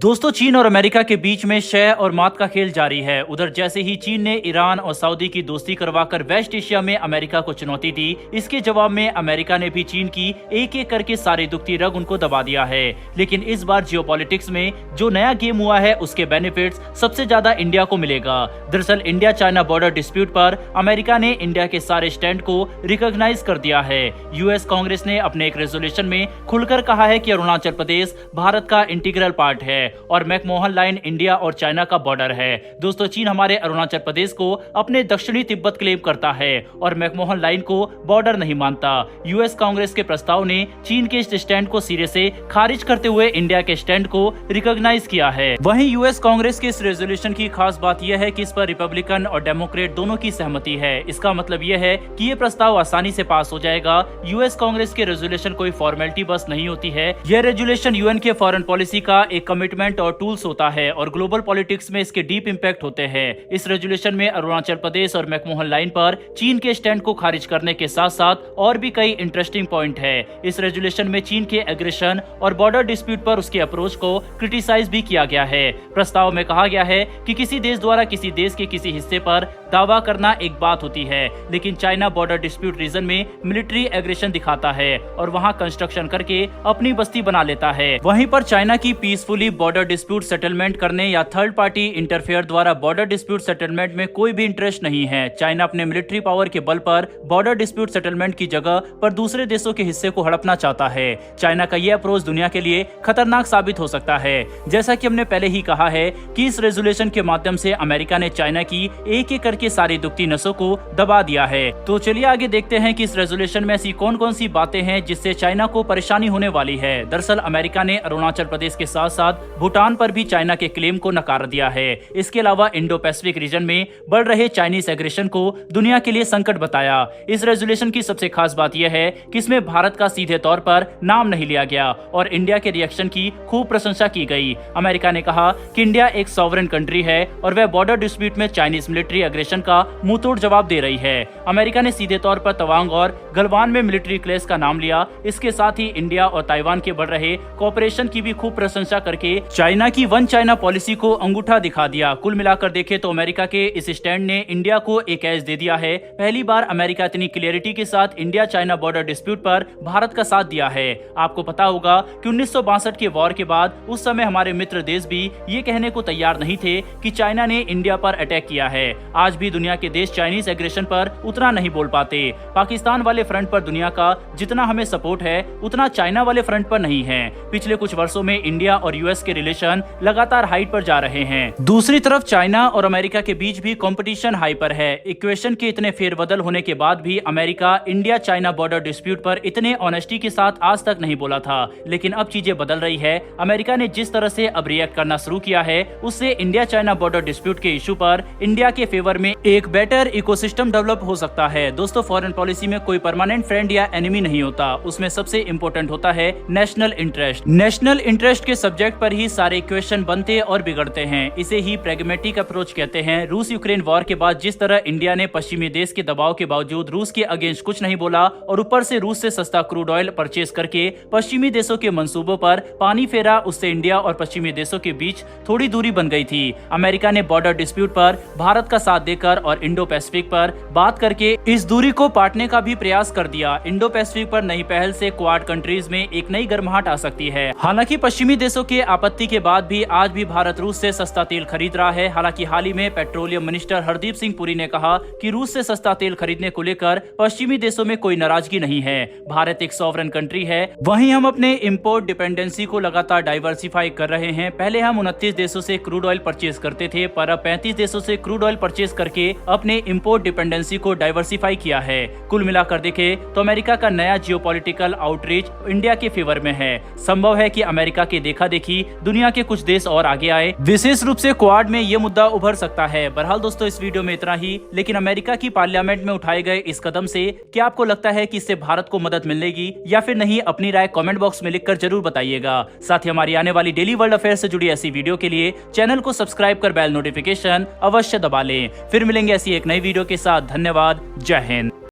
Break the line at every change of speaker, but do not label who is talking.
दोस्तों, चीन और अमेरिका के बीच में शह और मात का खेल जारी है। उधर जैसे ही चीन ने ईरान और सऊदी की दोस्ती करवाकर वेस्ट एशिया में अमेरिका को चुनौती दी, इसके जवाब में अमेरिका ने भी चीन की एक एक करके सारी दुखती रग उनको दबा दिया है। लेकिन इस बार जियोपॉलिटिक्स में जो नया गेम हुआ है, उसके बेनिफिट्स सबसे ज्यादा इंडिया को मिलेगा। दरअसल इंडिया चाइना बॉर्डर डिस्प्यूट पर अमेरिका ने इंडिया के सारे स्टैंड को रिकॉग्नाइज कर दिया है। यूएस कांग्रेस ने अपने एक रेजोल्यूशन में खुलकर कहा है कि अरुणाचल प्रदेश भारत का इंटीग्रल पार्ट है और मैकमोहन लाइन इंडिया और चाइना का बॉर्डर है। दोस्तों, चीन हमारे अरुणाचल प्रदेश को अपने दक्षिणी तिब्बत क्लेम करता है और मैकमोहन लाइन को बॉर्डर नहीं मानता। यूएस कांग्रेस के प्रस्ताव ने चीन के इस स्टैंड को सिरे से खारिज करते हुए इंडिया के स्टैंड को रिकॉग्नाइज किया है। वहीं यूएस कांग्रेस के इस रेजोल्यूशन की खास बात यह है कि इस पर रिपब्लिकन और डेमोक्रेट दोनों की सहमति है। इसका मतलब यह है कि ये प्रस्ताव आसानी से पास हो जाएगा। यूएस कांग्रेस के रेजोल्यूशन कोई फॉर्मेलिटी बस नहीं होती है। यह रेजोल्यूशन यूएन के फॉरेन पॉलिसी का एक कमिटमेंट और टूल्स होता है और ग्लोबल पॉलिटिक्स में इसके डीप इंपैक्ट होते हैं। इस रेजोल्यूशन में अरुणाचल प्रदेश और मैकमोहन लाइन पर चीन के स्टैंड को खारिज करने के साथ साथ और भी कई इंटरेस्टिंग पॉइंट है। इस रेजोल्यूशन में चीन के एग्रेशन और बॉर्डर डिस्प्यूट पर उसके अप्रोच को क्रिटिसाइज भी किया गया है। प्रस्ताव में कहा गया है कि किसी देश द्वारा किसी देश के किसी हिस्से पर दावा करना एक बात होती है, लेकिन चाइना बॉर्डर डिस्प्यूट रीजन में मिलिट्री एग्रेशन दिखाता है और वहां कंस्ट्रक्शन करके अपनी बस्ती बना लेता है। वहीं पर चाइना की पीसफुली बॉर्डर डिस्प्यूट सेटलमेंट करने या थर्ड पार्टी इंटरफेयर द्वारा बॉर्डर डिस्प्यूट सेटलमेंट में कोई भी इंटरेस्ट नहीं है। चाइना अपने मिलिट्री पावर के बल पर बॉर्डर डिस्प्यूट सेटलमेंट की जगह पर दूसरे देशों के हिस्से को हड़पना चाहता है। चाइना का यह अप्रोच दुनिया के लिए खतरनाक साबित हो सकता है। जैसा कि हमने पहले ही कहा है कि इस रेजोल्यूशन के माध्यम से अमेरिका ने चाइना की एक एक करके सारी दुखती नसों को दबा दिया है। तो चलिए आगे देखते हैं कि इस रेजोल्यूशन में ऐसी कौन कौन सी बातें हैं जिससे चाइना को परेशानी होने वाली है। दरअसल अमेरिका ने अरुणाचल प्रदेश के साथ साथ भूटान पर भी चाइना के क्लेम को नकार दिया है। इसके अलावा इंडो पैसिफिक रीजन में बढ़ रहे चाइनीज एग्रेशन को दुनिया के लिए संकट बताया। इस रेजोल्यूशन की सबसे खास बात यह है कि इसमें भारत का सीधे तौर पर नाम नहीं लिया गया और इंडिया के रिएक्शन की खूब प्रशंसा की गई। अमेरिका ने कहा कि इंडिया एक सॉवरेन कंट्री है और वह बॉर्डर डिस्प्यूट में चाइनीज मिलिट्री एग्रेशन का मुंहतोड़ जवाब दे रही है। अमेरिका ने सीधे तौर पर तवांग और गलवान में मिलिट्री क्लेश का नाम लिया। इसके साथ ही इंडिया और ताइवान के बढ़ रहे कोऑपरेशन की भी खूब प्रशंसा करके चाइना की वन चाइना पॉलिसी को अंगूठा दिखा दिया। कुल मिलाकर देखें तो अमेरिका के इस स्टैंड ने इंडिया को एक एज दे दिया है। पहली बार अमेरिका इतनी क्लियरिटी के साथ इंडिया चाइना बॉर्डर डिस्प्यूट पर भारत का साथ दिया है। आपको पता होगा कि 1962 के वॉर के बाद उस समय हमारे मित्र देश भी ये कहने को तैयार नहीं थे कि चाइना ने इंडिया पर अटैक किया है। आज भी दुनिया के देश चाइनीज एग्रेशन पर उतना नहीं बोल पाते। पाकिस्तान वाले फ्रंट पर दुनिया का जितना हमें सपोर्ट है उतना चाइना वाले फ्रंट पर नहीं है। पिछले कुछ वर्षों में इंडिया और यूएस के रिलेशन लगातार हाइट पर जा रहे हैं। दूसरी तरफ चाइना और अमेरिका के बीच भी कंपटीशन हाई पर है। इक्वेशन के इतने फेरबदल होने के बाद भी America India China border dispute पर इतने ऑनेस्टी के साथ आज तक नहीं बोला था, लेकिन अब चीजें बदल रही है। अमेरिका ने जिस तरह से अब रिएक्ट करना शुरू किया है, उससे इंडिया चाइना बॉर्डर डिस्प्यूट के इशू पर इंडिया के फेवर में एक बेटर इकोसिस्टम डेवलप हो सकता है। दोस्तों, फॉरेन पॉलिसी में कोई परमानेंट फ्रेंड या एनिमी नहीं होता, उसमें सबसे इंपॉर्टेंट होता है नेशनल इंटरेस्ट। नेशनल इंटरेस्ट के सब्जेक्ट पर ही सारे इक्वेशन बनते और बिगड़ते हैं। इसे ही प्रैग्मेटिक अप्रोच कहते हैं। रूस यूक्रेन वॉर के बाद जिस तरह इंडिया ने पश्चिमी देश के दबाव के बावजूद रूस के अगेंस्ट कुछ नहीं बोला और ऊपर से रूस से सस्ता क्रूड ऑयल परचेज करके पश्चिमी देशों के मंसूबों पर पानी फेरा, उससे इंडिया और पश्चिमी देशों के बीच थोड़ी दूरी बन गई थी। अमेरिका ने बॉर्डर डिस्प्यूट पर भारत का साथ देकर और इंडो पैसिफिक पर बात करके इस दूरी को पाटने का भी प्रयास कर दिया। इंडो पैसिफिक पर नई पहल से क्वाड कंट्रीज में एक नई गर्माहट आ सकती है। हालांकि पश्चिमी देशों के आपत्ति के बाद भी आज भी भारत रूस से सस्ता तेल खरीद रहा है। हालांकि हाल ही में पेट्रोलियम मिनिस्टर हरदीप सिंह पुरी ने कहा कि रूस से सस्ता तेल खरीदने को लेकर पश्चिमी देशों में कोई नाराजगी नहीं है। भारत एक सॉवरेन कंट्री है। वहीं हम अपने इंपोर्ट डिपेंडेंसी को लगातार डाइवर्सिफाई कर रहे हैं। पहले हम 29 देशों से क्रूड ऑयल परचेज करते थे, पर अब 35 देशों से क्रूड ऑयल परचेज करके अपने इंपोर्ट डिपेंडेंसी को डाइवर्सिफाई किया है। कुल मिलाकर देखें तो अमेरिका का नया जियोपॉलिटिकल आउटरीच इंडिया के फेवर में है। संभव है कि अमेरिका के देखा देखी दुनिया के कुछ देश और आगे आए, विशेष रूप से क्वाड में ये मुद्दा उभर सकता है। बहरहाल दोस्तों, इस वीडियो में इतना ही। लेकिन अमेरिका की पार्लियामेंट में उठाए गए इस कदम से क्या आपको लगता है कि इससे भारत को मदद मिलेगी या फिर नहीं? अपनी राय कमेंट बॉक्स में लिखकर जरूर बताइएगा। साथ ही हमारी आने वाली डेली वर्ल्ड अफेयर से जुड़ी ऐसी वीडियो के लिए चैनल को सब्सक्राइब कर बेल नोटिफिकेशन अवश्य दबा लें। फिर मिलेंगे ऐसी एक नई वीडियो के साथ। धन्यवाद। जय हिंद।